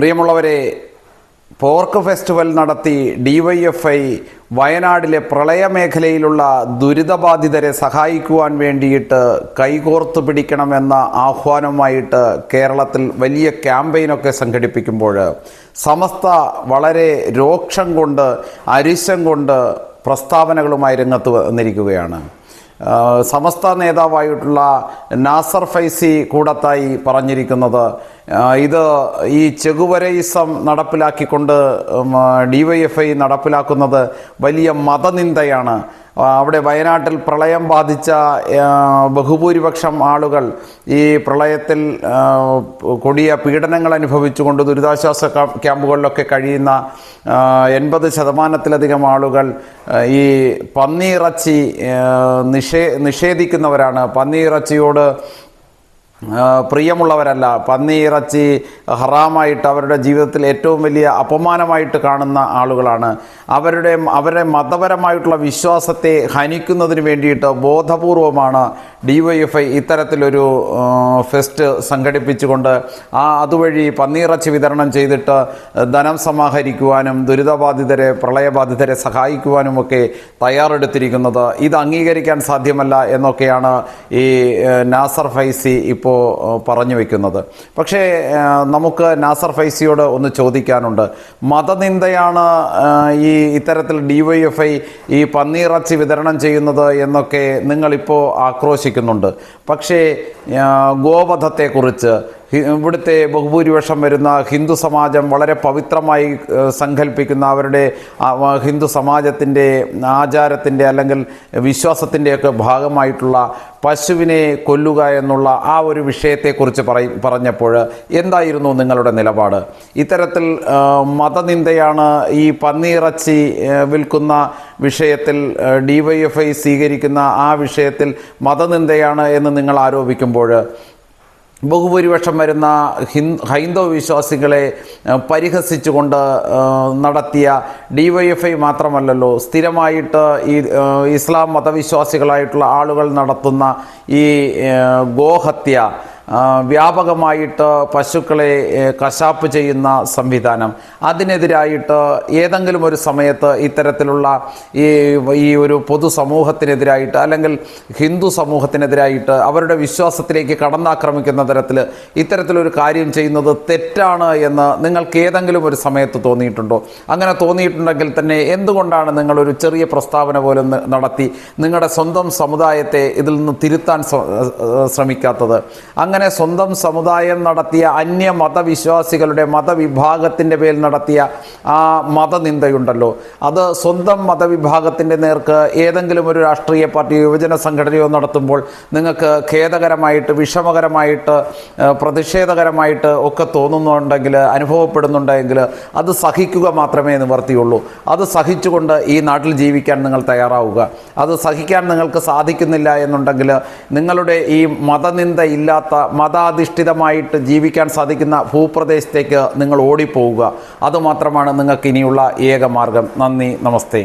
പ്രിയമുള്ളവരെ, pork festival നടത്തി DYFI വയനാടിലെ പ്രളയമേഖലയിലുള്ള ദുരിതബാധിതരെ സഹായിക്കുവാൻ വേണ്ടിയിട്ട് കൈകോർത്ത് പിടിക്കണമെന്ന ആഹ്വാനവുമായിട്ട് കേരളത്തിൽ വലിയ ക്യാമ്പയിനൊക്കെ സംഘടിപ്പിക്കുമ്പോൾ സമസ്ത വളരെ രോക്ഷം കൊണ്ട് അരിശം കൊണ്ട് പ്രസ്താവനകളുമായി രംഗത്ത് വന്നിരിക്കുകയാണ്. സമസ്ത നേതാവായിട്ടുള്ള നാസർ ഫൈസി കൂടത്തായി പറഞ്ഞിരിക്കുന്നത്, ഇത് ഈ ചെഗുവരയിസം നടപ്പിലാക്കിക്കൊണ്ട് ഡിവൈഎഫ്ഐ നടപ്പിലാക്കുന്നത് വലിയ മതനിന്ദയാണ്. അവിടെ വയനാട്ടിൽ പ്രളയം ബാധിച്ച ബഹുഭൂരിപക്ഷം ആളുകൾ ഈ പ്രളയത്തിൽ കൊടിയ പീഡനങ്ങൾ അനുഭവിച്ചുകൊണ്ട് ദുരിതാശ്വാസ ക്യാമ്പുകളിലൊക്കെ കഴിയുന്ന 80% ആളുകൾ ഈ പന്നിയിറച്ചി നിഷേധിക്കുന്നവരാണ്. പന്നിയിറച്ചിയോട് പ്രിയമുള്ളവരല്ല. പന്നിയിറച്ചി ഹറാമായിട്ട് അവരുടെ ജീവിതത്തിൽ ഏറ്റവും വലിയ അപമാനമായിട്ട് കാണുന്ന ആളുകളാണ്. അവരുടെ മതപരമായിട്ടുള്ള വിശ്വാസത്തെ ഹനിക്കുന്നതിന് വേണ്ടിയിട്ട് ബോധപൂർവമാണ് ഡിവൈഎഫ്ഐ ഇത്തരത്തിലൊരു ഫെസ്റ്റ് സംഘടിപ്പിച്ചുകൊണ്ട് അതുവഴി പന്നിയിറച്ചി വിതരണം ചെയ്തിട്ട് ധനം സമാഹരിക്കുവാനും ദുരിതബാധിതരെ പ്രളയബാധിതരെ സഹായിക്കുവാനുമൊക്കെ തയ്യാറെടുത്തിരിക്കുന്നത്. ഇത് അംഗീകരിക്കാൻ സാധ്യമല്ല എന്നൊക്കെയാണ് ഈ നാസർ ഫൈസി ഇപ്പോൾ പറഞ്ഞു വയ്ക്കുന്നത്. പക്ഷേ നമുക്ക് നാസർ ഫൈസിയോട് ഒന്ന് ചോദിക്കാനുണ്ട്. മതനിന്ദയാണ് ഇത്തരത്തിൽ ഡിവൈഎഫ്ഐ ഈ പന്നിയിറച്ചി വിതരണം ചെയ്യുന്നത് എന്നൊക്കെ നിങ്ങളിപ്പോൾ ആക്രോശിക്കുന്നുണ്ട്. പക്ഷേ ഗോവധത്തെക്കുറിച്ച് ഇവിടുത്തെ ബഹുഭൂരിപക്ഷം വരുന്ന ഹിന്ദു സമാജം വളരെ പവിത്രമായി സങ്കല്പിക്കുന്ന അവരുടെ ഹിന്ദു സമാജത്തിൻ്റെ ആചാരത്തിൻ്റെ അല്ലെങ്കിൽ വിശ്വാസത്തിൻ്റെയൊക്കെ ഭാഗമായിട്ടുള്ള പശുവിനെ കൊല്ലുക എന്നുള്ള ആ ഒരു വിഷയത്തെക്കുറിച്ച് പറഞ്ഞപ്പോൾ എന്തായിരുന്നു നിങ്ങളുടെ നിലപാട്? ഇത്തരത്തിൽ മതനിന്ദയാണ് ഈ പന്നിയിറച്ചി വിൽക്കുന്ന വിഷയത്തിൽ ഡിവൈഎഫ്ഐ സ്വീകരിക്കുന്ന ആ വിഷയത്തിൽ മതനിന്ദയാണ് എന്ന് നിങ്ങൾ ആരോപിക്കുമ്പോൾ ബഹുഭൂരിപക്ഷം വരുന്ന ഹൈന്ദവ വിശ്വാസികളെ പരിഹസിച്ചുകൊണ്ട് നടത്തിയ ഡിവൈഎഫ്ഐ മാത്രമല്ലല്ലോ, സ്ഥിരമായിട്ട് ഈ ഇസ്ലാം മതവിശ്വാസികളായിട്ടുള്ള ആളുകൾ നടത്തുന്ന ഈ ഗോഹത്യ, വ്യാപകമായിട്ട് പശുക്കളെ കശാപ്പ് ചെയ്യുന്ന സംവിധാനം, അതിനെതിരായിട്ട് ഏതെങ്കിലും ഒരു സമയത്ത് ഇത്തരത്തിലുള്ള ഈ ഒരു പൊതുസമൂഹത്തിനെതിരായിട്ട് അല്ലെങ്കിൽ ഹിന്ദു സമൂഹത്തിനെതിരായിട്ട് അവരുടെ വിശ്വാസത്തിലേക്ക് കടന്നാക്രമിക്കുന്ന തരത്തിൽ ഇത്തരത്തിലൊരു കാര്യം ചെയ്യുന്നത് തെറ്റാണ് എന്ന് നിങ്ങൾക്ക് ഏതെങ്കിലും ഒരു സമയത്ത് തോന്നിയിട്ടുണ്ടോ? അങ്ങനെ തോന്നിയിട്ടുണ്ടെങ്കിൽ തന്നെ എന്തുകൊണ്ടാണ് നിങ്ങളൊരു ചെറിയ പ്രസ്താവന പോലും നടത്തി നിങ്ങളുടെ സ്വന്തം സമുദായത്തെ ഇതിൽ നിന്ന് തിരുത്താൻ ശ്രമിക്കാത്തത്? അങ്ങനെ സ്വന്തം സമുദായം നടത്തിയ അന്യ മതവിശ്വാസികളുടെ മതവിഭാഗത്തിൻ്റെ പേരിൽ നടത്തിയ ആ മതനിന്ദയുണ്ടല്ലോ, അത് സ്വന്തം മതവിഭാഗത്തിൻ്റെ നേർക്ക് ഏതെങ്കിലും ഒരു രാഷ്ട്രീയ പാർട്ടി യുവജന സംഘടനയോ നടത്തുമ്പോൾ നിങ്ങൾക്ക് ഖേദകരമായിട്ട്, വിഷമകരമായിട്ട്, പ്രതിഷേധകരമായിട്ട് ഒക്കെ തോന്നുന്നുണ്ടെങ്കിൽ, അനുഭവപ്പെടുന്നുണ്ടെങ്കിൽ അത് സഹിക്കുക മാത്രമേ നിവർത്തിയുള്ളൂ. അത് സഹിച്ചുകൊണ്ട് ഈ നാട്ടിൽ ജീവിക്കാൻ നിങ്ങൾ തയ്യാറാവുക. അത് സഹിക്കാൻ നിങ്ങൾക്ക് സാധിക്കുന്നില്ല എന്നുണ്ടെങ്കിൽ നിങ്ങളുടെ ഈ മതനിന്ദ ഇല്ലാത്ത മതാധിഷ്ഠിതമായിട്ട് ജീവിക്കാൻ സാധിക്കുന്ന ഭൂപ്രദേശത്തേക്ക് നിങ്ങൾ ഓടിപ്പോവുക. അതുമാത്രമാണ് നിങ്ങൾക്ക് ഇനിയുള്ള ഏക മാർഗം. നന്ദി, നമസ്തേ.